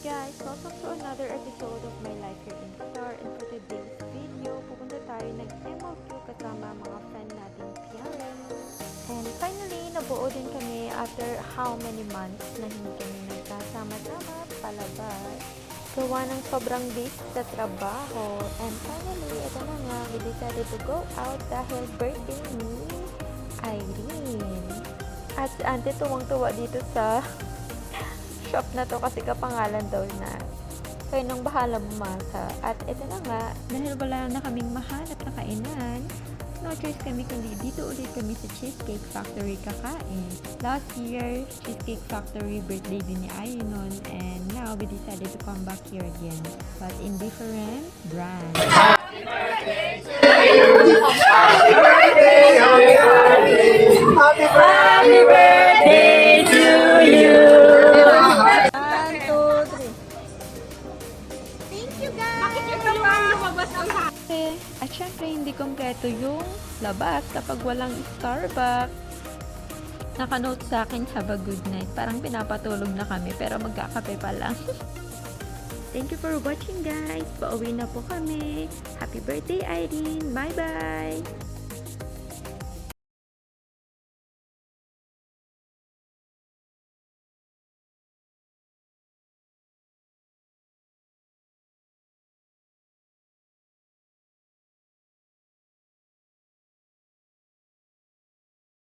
guys! Welcome to another episode of My Life Here in Qatar, and for today's video, pupunta tayo nag-MLQ kasama mga friend nating parents. And finally, nabuo din kami after how many months na hindi kami nagkasama-sama palabas. Gawa ng sobrang busy sa trabaho. And finally, ito na nga, we decided to go out dahil birthday ni Irene. At si Auntie tuwang-tuwa dito sa shop na to kasi kapangalan daw na kayo nang bahala bumasa. At ito na nga, dahil wala na kaming mahanap na kainan, no choice kami kundi dito ulit kami sa Cheesecake Factory kakain. Last year, Cheesecake Factory birthday din ni Ayunon, and now we decided to come back here again, but in different brands. Happy birthday to you. Happy birthday, happy birthday to you. 1, 2, 3. Thank you guys! Bakit yung pa lumabas ang At syempre, hindi kompleto yung labas kapag walang Starbucks. Naka-note sa akin, have a good night. Parang pinapatulog na kami, pero magkakape pa lang. Thank you for watching, guys. Pauwi na po kami. Happy birthday, Irene. Bye-bye!